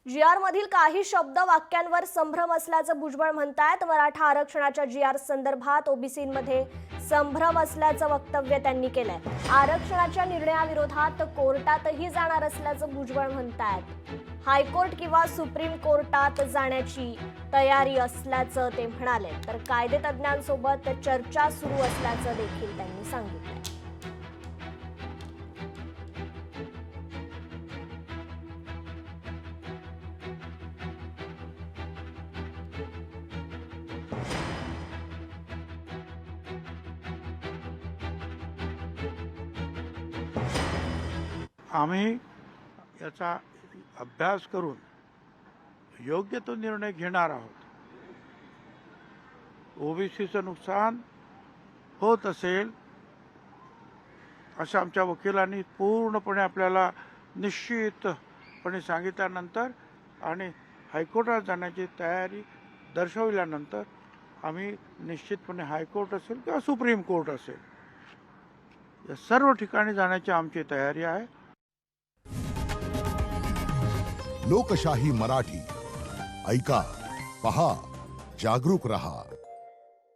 GR मधील काही शब्द वाक्यांवर संभ्रम असल्याचं भुजबळ म्हणतायत। मराठा आरक्षणाच्या GR संदर्भात ओबीसींमध्ये संभ्रम असल्याचं वक्तव्य त्यांनी केलंय। आरक्षणाच्या निर्णयाविरोधात कोर्टातही जाणार असल्याचं भुजबळ म्हणतायत। हायकोर्ट किंवा सुप्रीम कोर्टात जाण्याची तयारी असल्याचं ते म्हणाले। तर कायदेतज्ञांसोबत चर्चा सुरू असल्याचं देखील त्यांनी सांगितलं। आम्ही याचा अभ्यास करून योग्य तो निर्णय घेणार आहोत। ओबीसीचं नुकसान होत असेल असं आमच्या वकिलांनी पूर्णपणे आपल्याला निश्चितपणे सांगितल्यानंतर आणि हायकोर्टात जाण्याची तयारी दर्शवल्यानंतर आम्ही निश्चितपणे हायकोर्ट असेल किंवा सुप्रीम कोर्ट असेल या सर्व ठिकाणी जाण्याची आमची तयारी आहे। लोकशाही मराठी ऐका, पहा, जागरूक रहा।